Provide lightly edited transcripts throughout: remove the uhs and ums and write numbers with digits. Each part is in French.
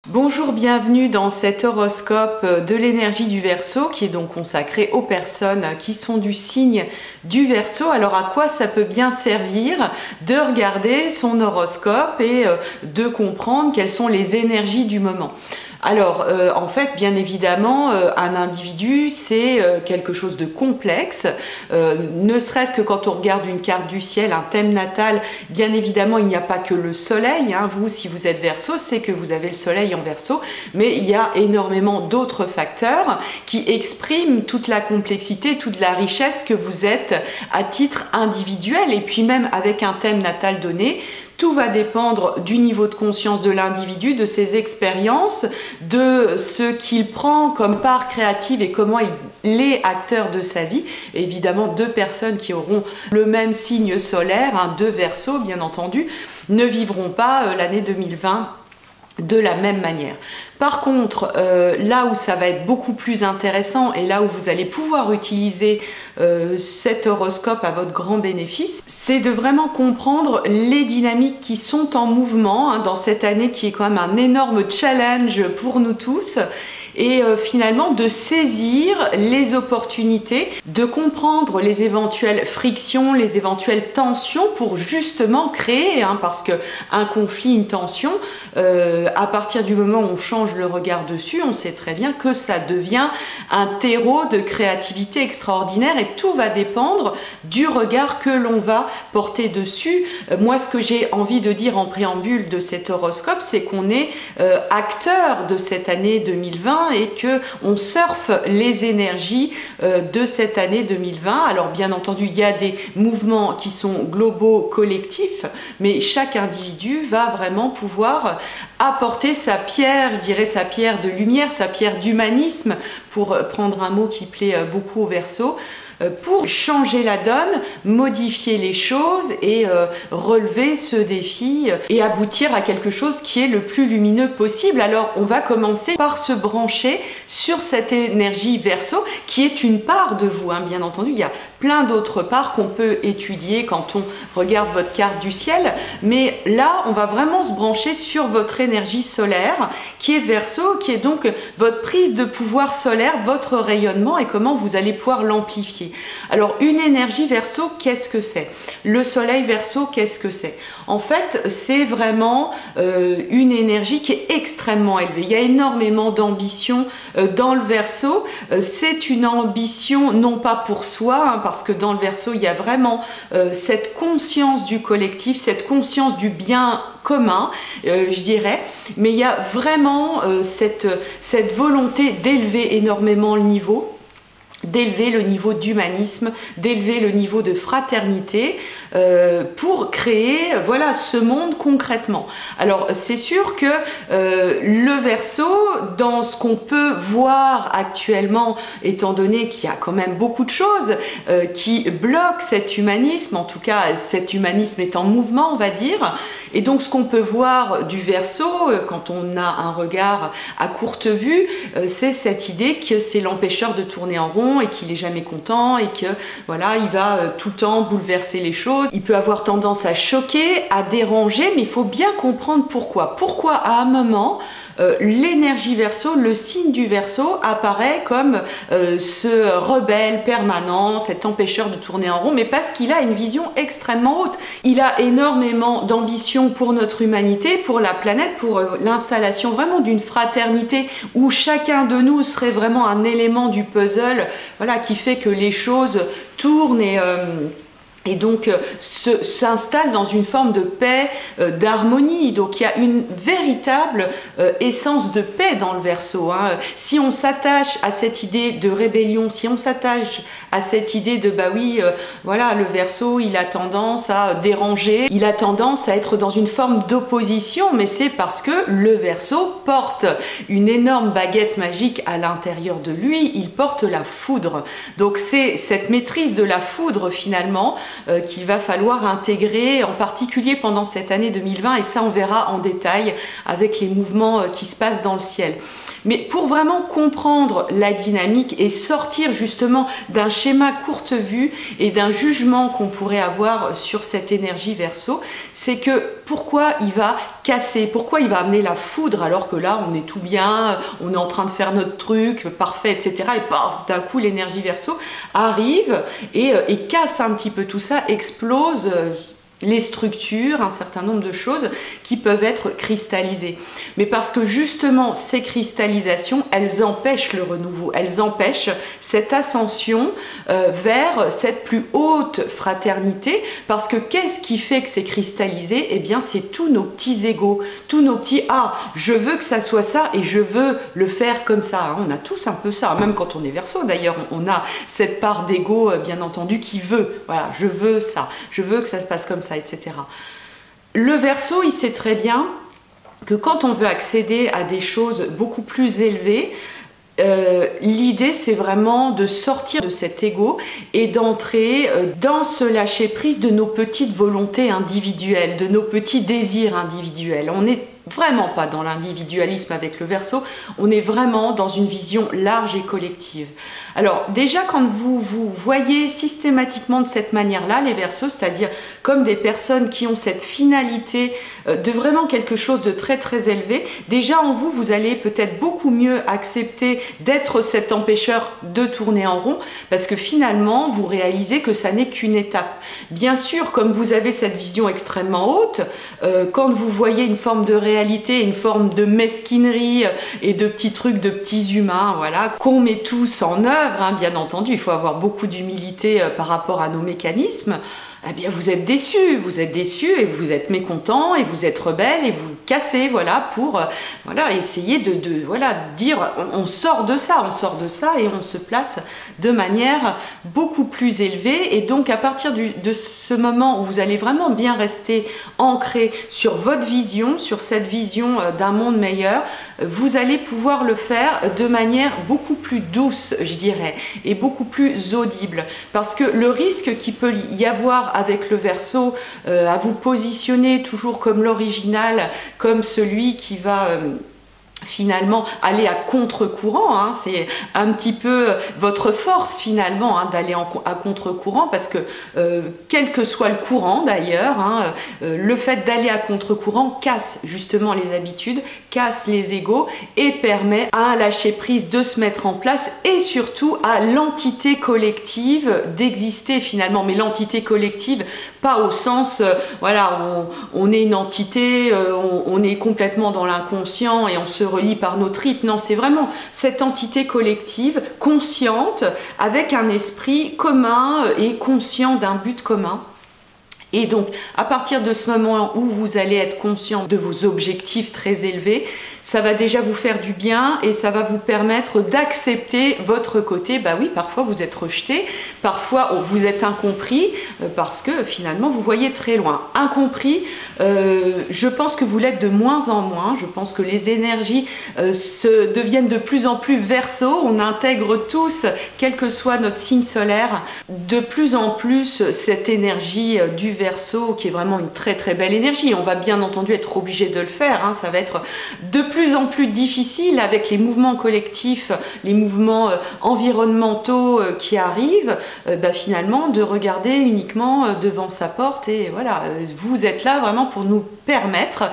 Bonjour, bienvenue dans cet horoscope de l'énergie du Verseau qui est donc consacré aux personnes qui sont du signe du Verseau. Alors à quoi ça peut bien servir de regarder son horoscope et de comprendre quelles sont les énergies du moment? Alors, en fait, bien évidemment, un individu, c'est quelque chose de complexe, ne serait-ce que quand on regarde une carte du ciel, un thème natal, bien évidemment, il n'y a pas que le soleil, hein. Vous, si vous êtes Verseau, c'est que vous avez le soleil en Verseau, mais il y a énormément d'autres facteurs qui expriment toute la complexité, toute la richesse que vous êtes à titre individuel, et puis même avec un thème natal donné, tout va dépendre du niveau de conscience de l'individu, de ses expériences, de ce qu'il prend comme part créative et comment il est acteur de sa vie. Et évidemment, deux personnes qui auront le même signe solaire, hein, deux Verseaux bien entendu, ne vivront pas l'année 2020 de la même manière. Par contre, là où ça va être beaucoup plus intéressant et là où vous allez pouvoir utiliser cet horoscope à votre grand bénéfice, c'est de vraiment comprendre les dynamiques qui sont en mouvement hein, dans cette année qui est quand même un énorme challenge pour nous tous. Et finalement de saisir les opportunités, de comprendre les éventuelles frictions, les éventuelles tensions pour justement créer, hein, parce qu'un conflit, une tension, à partir du moment où on change le regard dessus, on sait très bien que ça devient un terreau de créativité extraordinaire et tout va dépendre du regard que l'on va porter dessus. Moi, ce que j'ai envie de dire en préambule de cet horoscope, c'est qu'on est acteur de cette année 2020 et que on surfe les énergies de cette année 2020. Alors bien entendu, il y a des mouvements qui sont globaux, collectifs, mais chaque individu va vraiment pouvoir apporter sa pierre, je dirais sa pierre de lumière, sa pierre d'humanisme, pour prendre un mot qui plaît beaucoup au Verseau, pour changer la donne, modifier les choses et relever ce défi et aboutir à quelque chose qui est le plus lumineux possible. Alors on va commencer par se brancher sur cette énergie Verseau qui est une part de vous, hein. Bien entendu, il y a plein d'autres parts qu'on peut étudier quand on regarde votre carte du ciel, mais là on va vraiment se brancher sur votre énergie solaire qui est Verseau, qui est donc votre prise de pouvoir solaire, votre rayonnement et comment vous allez pouvoir l'amplifier. Alors une énergie Verseau, qu'est-ce que c'est? Le soleil Verseau, qu'est-ce que c'est? En fait, c'est vraiment une énergie qui est extrêmement élevée. Il y a énormément d'ambition dans le Verseau. C'est une ambition non pas pour soi, hein, parce que dans le Verseau, il y a vraiment cette conscience du collectif, cette conscience du bien commun, je dirais, mais il y a vraiment cette volonté d'élever énormément le niveau, d'élever le niveau d'humanisme, d'élever le niveau de fraternité pour créer voilà, ce monde concrètement. Alors c'est sûr que le Verseau, dans ce qu'on peut voir actuellement, étant donné qu'il y a quand même beaucoup de choses qui bloquent cet humanisme, en tout cas cet humanisme est en mouvement on va dire, et donc ce qu'on peut voir du Verseau quand on a un regard à courte vue, c'est cette idée que c'est l'empêcheur de tourner en rond et qu'il est jamais content et que voilà, il va tout le temps bouleverser les choses. Il peut avoir tendance à choquer, à déranger, mais il faut bien comprendre pourquoi. Pourquoi à un moment l'énergie Verseau, le signe du Verseau apparaît comme ce rebelle permanent, cet empêcheur de tourner en rond, mais parce qu'il a une vision extrêmement haute. Il a énormément d'ambition pour notre humanité, pour la planète, pour l'installation vraiment d'une fraternité où chacun de nous serait vraiment un élément du puzzle, voilà, qui fait que les choses tournent et donc s'installe dans une forme de paix, d'harmonie. Donc il y a une véritable essence de paix dans le Verseau, hein. Si on s'attache à cette idée de rébellion, si on s'attache à cette idée de bah oui, voilà, le Verseau il a tendance à déranger, il a tendance à être dans une forme d'opposition, mais c'est parce que le Verseau porte une énorme baguette magique à l'intérieur de lui, il porte la foudre. Donc c'est cette maîtrise de la foudre finalement qu'il va falloir intégrer, en particulier pendant cette année 2020, et ça on verra en détail avec les mouvements qui se passent dans le ciel. Mais pour vraiment comprendre la dynamique et sortir justement d'un schéma courte vue et d'un jugement qu'on pourrait avoir sur cette énergie Verseau, c'est que pourquoi il va casser? Pourquoi il va amener la foudre alors que là on est tout bien, on est en train de faire notre truc parfait, etc. Et paf, d'un coup l'énergie Verseau arrive et casse un petit peu tout ça, explose les structures, un certain nombre de choses qui peuvent être cristallisées. Mais parce que justement ces cristallisations, elles empêchent le renouveau, elles empêchent cette ascension vers cette plus haute fraternité, parce que qu'est-ce qui fait que c'est cristallisé? Eh bien c'est tous nos petits égos, tous nos petits « ah, je veux que ça soit ça et je veux le faire comme ça ». On a tous un peu ça, même quand on est Verseau d'ailleurs, on a cette part d'ego bien entendu qui veut, voilà, je veux ça, je veux que ça se passe comme ça, etc. Le Verseau, il sait très bien que quand on veut accéder à des choses beaucoup plus élevées, l'idée c'est vraiment de sortir de cet ego et d'entrer dans ce lâcher prise de nos petites volontés individuelles, de nos petits désirs individuels. On n'est vraiment pas dans l'individualisme avec le Verseau, on est vraiment dans une vision large et collective. Alors déjà quand vous voyez systématiquement de cette manière-là les Verseaux, c'est-à-dire comme des personnes qui ont cette finalité de vraiment quelque chose de très très élevé, déjà en vous, vous allez peut-être beaucoup mieux accepter d'être cet empêcheur de tourner en rond, parce que finalement vous réalisez que ça n'est qu'une étape. Bien sûr, comme vous avez cette vision extrêmement haute, quand vous voyez une forme de réalité, une forme de mesquinerie et de petits trucs, de petits humains, voilà, qu'on met tous en œuvre, hein, bien entendu, il faut avoir beaucoup d'humilité par rapport à nos mécanismes. Eh bien vous êtes déçus et vous êtes mécontents et vous êtes rebelles et vous cassez, voilà, pour voilà, essayer de voilà, dire on sort de ça et on se place de manière beaucoup plus élevée. Et donc à partir de ce moment où vous allez vraiment bien rester ancré sur votre vision, sur cette vision d'un monde meilleur, vous allez pouvoir le faire de manière beaucoup plus douce, je dirais, et beaucoup plus audible, parce que le risque qu'il peut y avoir avec le Verseau, à vous positionner toujours comme l'original, comme celui qui va finalement aller à contre-courant, hein, c'est un petit peu votre force finalement, hein, d'aller à contre-courant, parce que quel que soit le courant d'ailleurs, hein, le fait d'aller à contre-courant casse justement les habitudes, casse les égos et permet à un lâcher-prise de se mettre en place et surtout à l'entité collective d'exister finalement. Mais l'entité collective, pas au sens, voilà, on est une entité, on est complètement dans l'inconscient et on se relie par nos tripes. Non, c'est vraiment cette entité collective, consciente, avec un esprit commun et conscient d'un but commun. Et donc, à partir de ce moment où vous allez être conscient de vos objectifs très élevés, ça va déjà vous faire du bien et ça va vous permettre d'accepter votre côté. Bah oui, parfois vous êtes rejeté, parfois vous êtes incompris, parce que finalement vous voyez très loin. Incompris, je pense que vous l'êtes de moins en moins. Je pense que les énergies deviennent de plus en plus Verseau. On intègre tous, quel que soit notre signe solaire, de plus en plus cette énergie du Verseau, qui est vraiment une très très belle énergie. On va bien entendu être obligé de le faire, hein. Ça va être de plus en plus difficile avec les mouvements collectifs, les mouvements environnementaux qui arrivent, finalement de regarder uniquement devant sa porte. Et voilà, vous êtes là vraiment pour nous permettre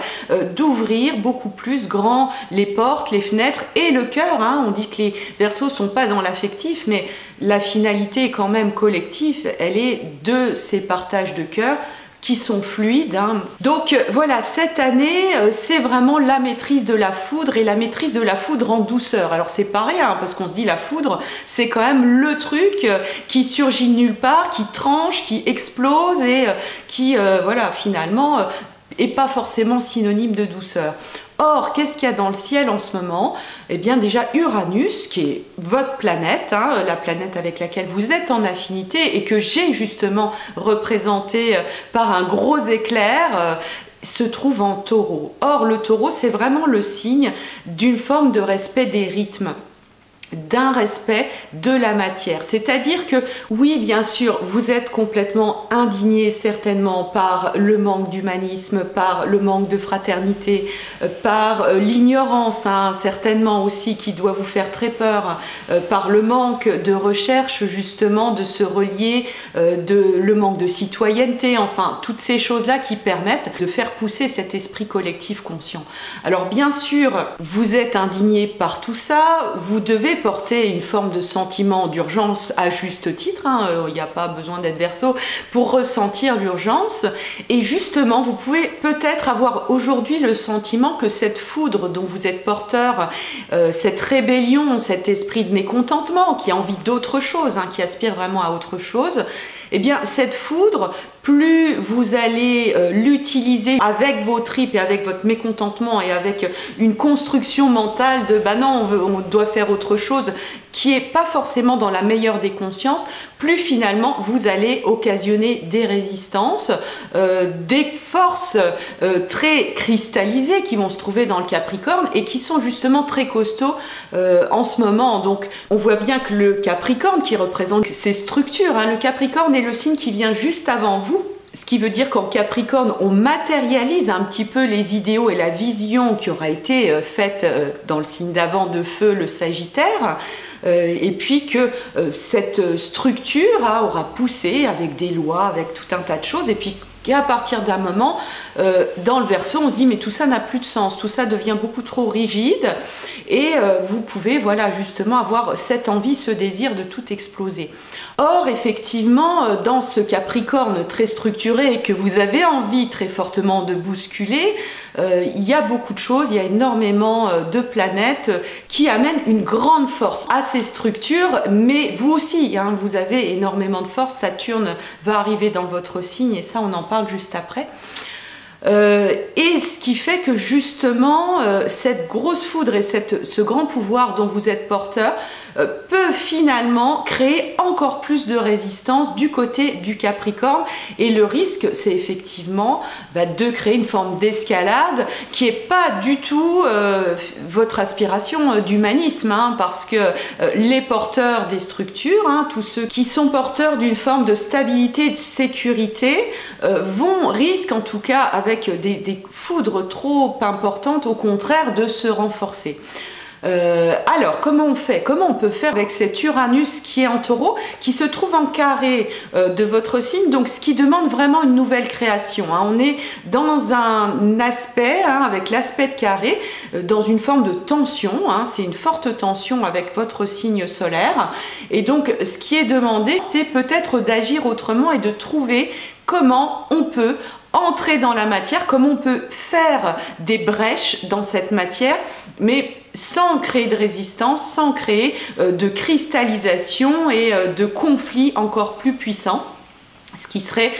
d'ouvrir beaucoup plus grand les portes, les fenêtres et le cœur, hein. On dit que les Verseaux sont pas dans l'affectif, mais la finalité quand même collective, elle est de ces partages de cœur qui sont fluides, hein. Donc voilà, cette année, c'est vraiment la maîtrise de la foudre, et la maîtrise de la foudre en douceur. Alors c'est pas rien, parce qu'on se dit la foudre, c'est quand même le truc qui surgit de nulle part, qui tranche, qui explose et qui, voilà, finalement, est pas forcément synonyme de douceur. Or, qu'est-ce qu'il y a dans le ciel en ce moment? Eh bien déjà Uranus, qui est votre planète, hein, la planète avec laquelle vous êtes en affinité et que j'ai justement représenté par un gros éclair, se trouve en Taureau. Or, le Taureau, c'est vraiment le signe d'une forme de respect des rythmes. d'un respect de la matière. C'est-à-dire que oui, bien sûr, vous êtes complètement indigné certainement par le manque d'humanisme, par le manque de fraternité, par l'ignorance, hein, certainement aussi qui doit vous faire très peur, par le manque de recherche justement de se relier, le manque de citoyenneté, enfin toutes ces choses-là qui permettent de faire pousser cet esprit collectif conscient. Alors bien sûr, vous êtes indigné par tout ça, vous devez porter une forme de sentiment d'urgence à juste titre, hein, il n'y a pas besoin d'être Verseau pour ressentir l'urgence, et justement vous pouvez peut-être avoir aujourd'hui le sentiment que cette foudre dont vous êtes porteur, cette rébellion, cet esprit de mécontentement qui a envie d'autre chose, hein, qui aspire vraiment à autre chose, eh bien cette foudre, plus vous allez l'utiliser avec vos tripes et avec votre mécontentement et avec une construction mentale de bah non, on doit faire autre chose qui n'est pas forcément dans la meilleure des consciences, plus finalement vous allez occasionner des résistances, des forces très cristallisées qui vont se trouver dans le Capricorne et qui sont justement très costauds en ce moment. Donc on voit bien que le Capricorne qui représente ces structures, hein, le Capricorne est le signe qui vient juste avant vous. Ce qui veut dire qu'en Capricorne, on matérialise un petit peu les idéaux et la vision qui aura été faite dans le signe d'avant de feu, le Sagittaire, et puis que cette structure aura poussé avec des lois, avec tout un tas de choses, et puis qu'à partir d'un moment, dans le Verseau, on se dit mais tout ça n'a plus de sens, tout ça devient beaucoup trop rigide, et vous pouvez voilà justement avoir cette envie, ce désir de tout exploser. Or effectivement, dans ce Capricorne très structuré et que vous avez envie très fortement de bousculer, il y a beaucoup de choses, il y a énormément de planètes qui amènent une grande force à ces structures, mais vous aussi, hein, vous avez énormément de force. Saturne va arriver dans votre signe et ça on en parle juste après. Et ce qui fait que justement cette grosse foudre et ce grand pouvoir dont vous êtes porteur peut finalement créer encore plus de résistance du côté du Capricorne, et le risque c'est effectivement de créer une forme d'escalade qui n'est pas du tout votre aspiration d'humanisme, hein, parce que les porteurs des structures, hein, tous ceux qui sont porteurs d'une forme de stabilité et de sécurité risquent en tout cas avec des foudres trop importantes au contraire de se renforcer. Alors, comment on fait? Comment on peut faire avec cet Uranus qui est en Taureau, qui se trouve en carré de votre signe, donc ce qui demande vraiment une nouvelle création, hein. On est dans un aspect, hein, avec l'aspect de carré, dans une forme de tension, hein, c'est une forte tension avec votre signe solaire, et donc ce qui est demandé, c'est peut-être d'agir autrement et de trouver comment on peut entrer dans la matière, comment on peut faire des brèches dans cette matière, mais sans créer de résistance, sans créer de cristallisation et de conflits encore plus puissants, ce qui serait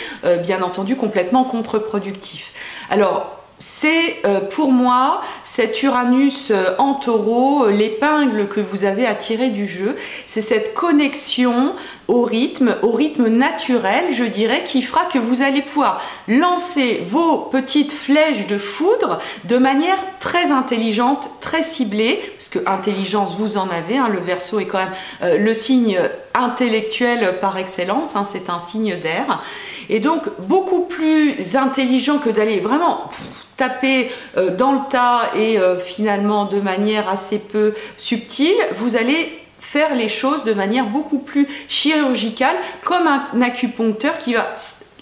bien entendu complètement contre-productif. Alors, c'est pour moi cet Uranus en Taureau, l'épingle que vous avez à tirer du jeu, c'est cette connexion au rythme naturel, je dirais, qui fera que vous allez pouvoir lancer vos petites flèches de foudre de manière très intelligente, très ciblée, parce que intelligence vous en avez, hein, le Verseau est quand même le signe intellectuel par excellence, hein, c'est un signe d'air, et donc beaucoup plus intelligent que d'aller vraiment taper dans le tas et finalement de manière assez peu subtile, vous allez faire les choses de manière beaucoup plus chirurgicale, comme un acupuncteur qui va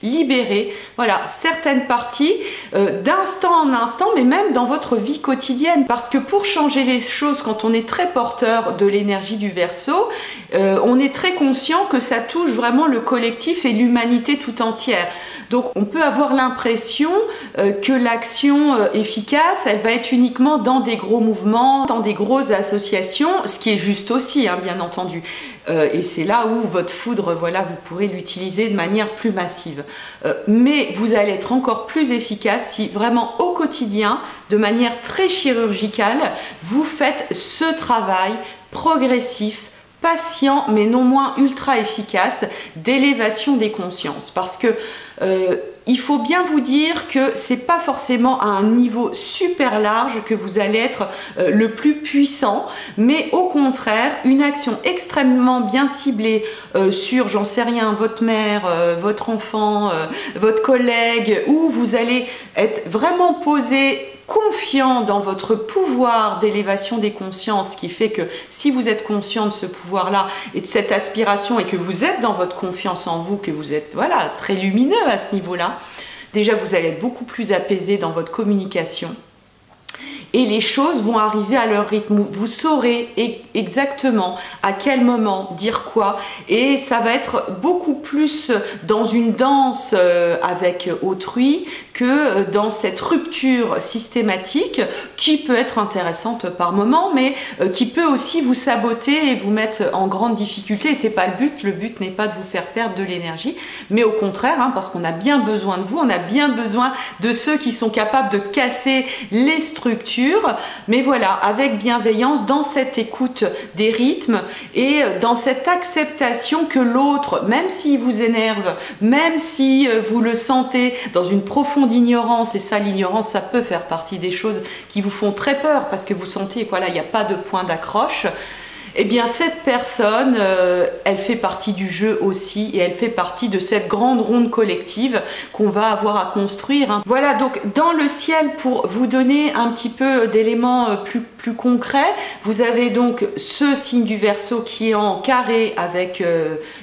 libérer voilà, certaines parties d'instant en instant, mais même dans votre vie quotidienne. Parce que pour changer les choses, quand on est très porteur de l'énergie du Verseau, on est très conscient que ça touche vraiment le collectif et l'humanité tout entière. Donc on peut avoir l'impression que l'action efficace, elle va être uniquement dans des gros mouvements, dans des grosses associations, ce qui est juste aussi, hein, bien entendu. Et c'est là où votre foudre, voilà, vous pourrez l'utiliser de manière plus massive. Mais vous allez être encore plus efficace si vraiment au quotidien, de manière très chirurgicale, vous faites ce travail progressif, patient, mais non moins ultra efficace d'élévation des consciences. Parce que il faut bien vous dire que c'est pas forcément à un niveau super large que vous allez être le plus puissant, mais au contraire, une action extrêmement bien ciblée sur, j'en sais rien, votre mère, votre enfant, votre collègue, où vous allez être vraiment posé, confiant dans votre pouvoir d'élévation des consciences, qui fait que si vous êtes conscient de ce pouvoir-là et de cette aspiration et que vous êtes dans votre confiance en vous, que vous êtes voilà, très lumineux à ce niveau-là, déjà vous allez être beaucoup plus apaisé dans votre communication. Et les choses vont arriver à leur rythme. Vous saurez exactement à quel moment dire quoi. Et ça va être beaucoup plus dans une danse avec autrui que dans cette rupture systématique qui peut être intéressante par moment, mais qui peut aussi vous saboter et vous mettre en grande difficulté. Et c'est pas le but. Le but n'est pas de vous faire perdre de l'énergie, mais au contraire, hein, parce qu'on a bien besoin de vous, on a bien besoin de ceux qui sont capables de casser les structures. Mais voilà, avec bienveillance, dans cette écoute des rythmes et dans cette acceptation que l'autre, même s'il vous énerve, même si vous le sentez dans une profonde ignorance, et ça, l'ignorance, ça peut faire partie des choses qui vous font très peur parce que vous sentez qu'il n'y a pas de point d'accroche. Eh bien, cette personne, elle fait partie du jeu aussi et elle fait partie de cette grande ronde collective qu'on va avoir à construire, hein. Voilà, donc dans le ciel, pour vous donner un petit peu d'éléments plus concrets, vous avez donc ce signe du Verseau qui est en carré avec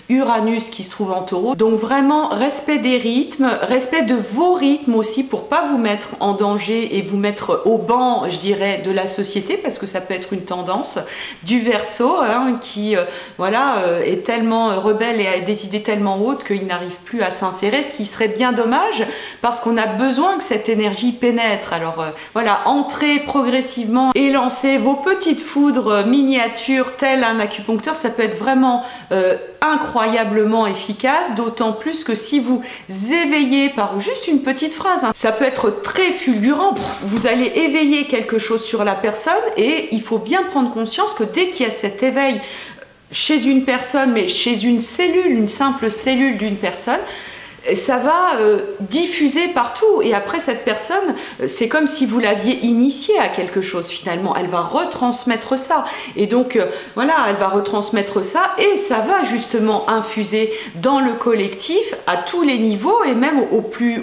Uranus qui se trouve en Taureau. Donc vraiment, respect des rythmes, respect de vos rythmes aussi pour pas vous mettre en danger et vous mettre au banc, je dirais, de la société, parce que ça peut être une tendance du Verseau. Qui est tellement rebelle et a des idées tellement hautes qu'il n'arrive plus à s'insérer, ce qui serait bien dommage parce qu'on a besoin que cette énergie pénètre. Alors entrez progressivement et lancez vos petites foudres miniatures tel un acupuncteur, ça peut être vraiment incroyablement efficace, d'autant plus que si vous éveillez par juste une petite phrase, hein, ça peut être très fulgurant, vous allez éveiller quelque chose sur la personne et il faut bien prendre conscience que dès qu'il y a cet éveil chez une personne, mais chez une cellule, une simple cellule d'une personne, ça va diffuser partout et après cette personne, c'est comme si vous l'aviez initiée à quelque chose finalement, elle va retransmettre ça et donc elle va retransmettre ça et ça va justement infuser dans le collectif à tous les niveaux et même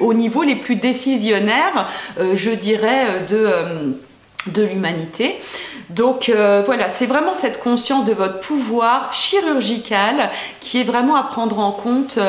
au niveau les plus décisionnaires, je dirais, de l'humanité. Donc c'est vraiment cette conscience de votre pouvoir chirurgical qui est vraiment à prendre en compte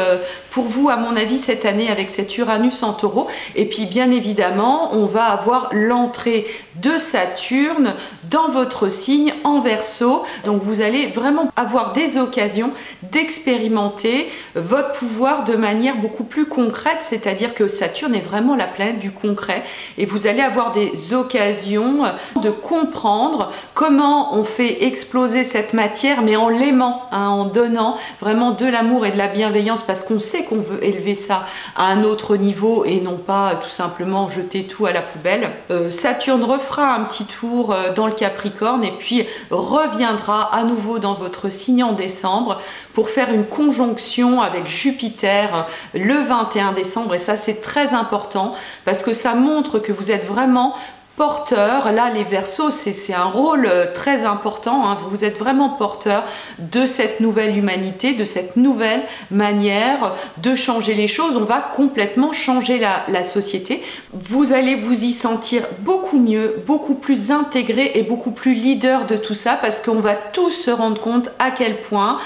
pour vous, à mon avis, cette année avec cet Uranus en Taureau. Et puis bien évidemment, on va avoir l'entrée de Saturne dans votre signe en Verseau. Donc vous allez vraiment avoir des occasions d'expérimenter votre pouvoir de manière beaucoup plus concrète, c'est-à-dire que Saturne est vraiment la planète du concret et vous allez avoir des occasions de comprendre comment on fait exploser cette matière, mais en l'aimant, hein, en donnant vraiment de l'amour et de la bienveillance, parce qu'on sait qu'on veut élever ça à un autre niveau et non pas tout simplement jeter tout à la poubelle. Saturne refera un petit tour dans le Capricorne et puis reviendra à nouveau dans votre signe en décembre pour faire une conjonction avec Jupiter le 21 décembre et ça c'est très important parce que ça montre que vous êtes vraiment porteur. Là les Verseaux c'est un rôle très important, hein. Vous êtes vraiment porteur de cette nouvelle humanité, de cette nouvelle manière de changer les choses. On va complètement changer la société, vous allez vous y sentir beaucoup mieux, beaucoup plus intégré et beaucoup plus leader de tout ça parce qu'on va tous se rendre compte à quel point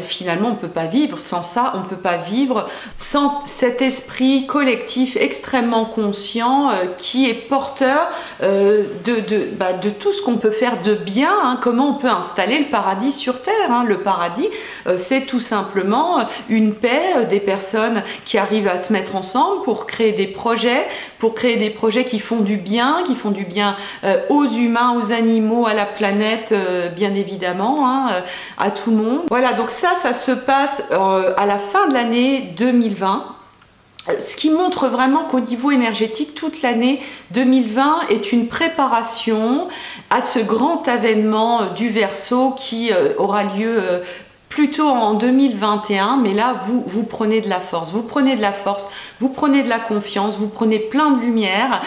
finalement on ne peut pas vivre sans ça, on ne peut pas vivre sans cet esprit collectif extrêmement conscient qui est porteur de tout ce qu'on peut faire de bien, hein, comment on peut installer le paradis sur terre, hein. Le paradis c'est tout simplement une paix, des personnes qui arrivent à se mettre ensemble pour créer des projets qui font du bien aux humains, aux animaux, à la planète, bien évidemment, hein, à tout le monde. Voilà, donc ça se passe à la fin de l'année 2020. Ce qui montre vraiment qu'au niveau énergétique, toute l'année 2020 est une préparation à ce grand avènement du Verseau qui aura lieu plutôt en 2021, mais là vous prenez de la force, vous prenez de la force, vous prenez de la confiance, vous prenez plein de lumière,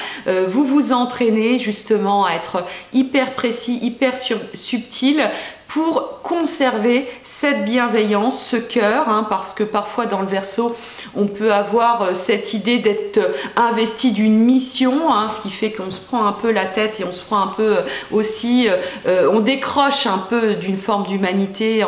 vous vous entraînez justement à être hyper précis, hyper subtil pour conserver cette bienveillance, ce cœur, hein, parce que parfois dans le Verseau, on peut avoir cette idée d'être investi d'une mission, hein, ce qui fait qu'on se prend un peu la tête et on se prend un peu aussi, on décroche un peu d'une forme d'humanité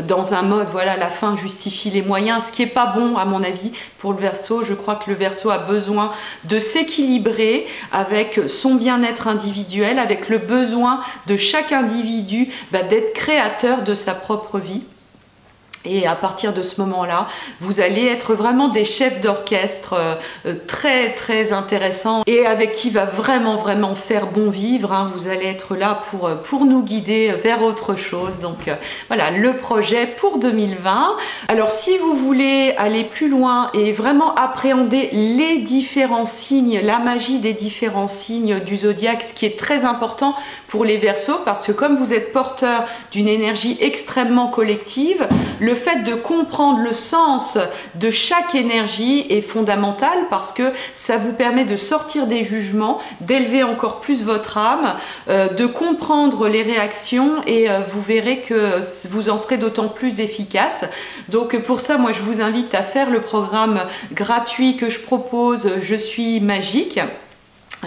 dans un mode, voilà, la fin justifie les moyens, ce qui n'est pas bon à mon avis pour le Verseau. Je crois que le Verseau a besoin de s'équilibrer avec son bien-être individuel, avec le besoin de chaque individu d'être créateur de sa propre vie. Et à partir de ce moment-là, vous allez être vraiment des chefs d'orchestre très très intéressants et avec qui va vraiment faire bon vivre, hein. Vous allez être là pour nous guider vers autre chose. Donc voilà le projet pour 2020. Alors si vous voulez aller plus loin et vraiment appréhender les différents signes, la magie des différents signes du zodiaque, ce qui est très important pour les Verseaux, parce que comme vous êtes porteur d'une énergie extrêmement collective, le fait de comprendre le sens de chaque énergie est fondamental parce que ça vous permet de sortir des jugements, d'élever encore plus votre âme, de comprendre les réactions et vous verrez que vous en serez d'autant plus efficace. Donc pour ça, moi je vous invite à faire le programme gratuit que je propose, Je suis magique,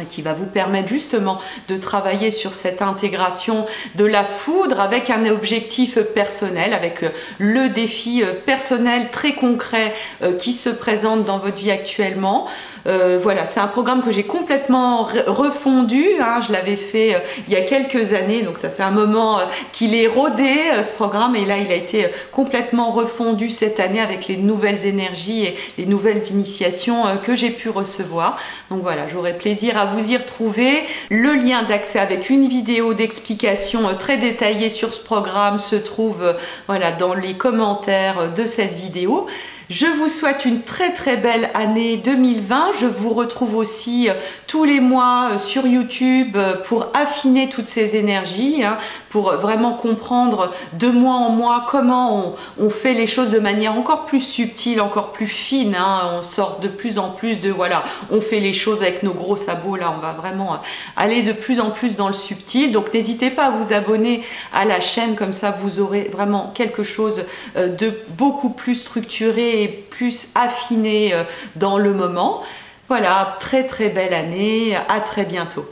qui va vous permettre justement de travailler sur cette intégration de la foudre avec un objectif personnel, avec le défi personnel très concret qui se présente dans votre vie actuellement. Voilà, c'est un programme que j'ai complètement refondu, hein. Je l'avais fait il y a quelques années, donc ça fait un moment qu'il est rodé ce programme, et là il a été complètement refondu cette année avec les nouvelles énergies et les nouvelles initiations que j'ai pu recevoir. Donc voilà, j'aurai plaisir à vous y retrouver. Le lien d'accès avec une vidéo d'explication très détaillée sur ce programme se trouve voilà, dans les commentaires de cette vidéo. Je vous souhaite une très très belle année 2020. Je vous retrouve aussi tous les mois sur YouTube pour affiner toutes ces énergies, hein, pour vraiment comprendre de mois en mois comment on fait les choses de manière encore plus subtile, encore plus fine, hein. On sort de plus en plus de, voilà, on fait les choses avec nos gros sabots, là on va vraiment aller de plus en plus dans le subtil. Donc n'hésitez pas à vous abonner à la chaîne, comme ça vous aurez vraiment quelque chose de beaucoup plus structuré et plus affiné dans le moment. Voilà, très très belle année, à très bientôt.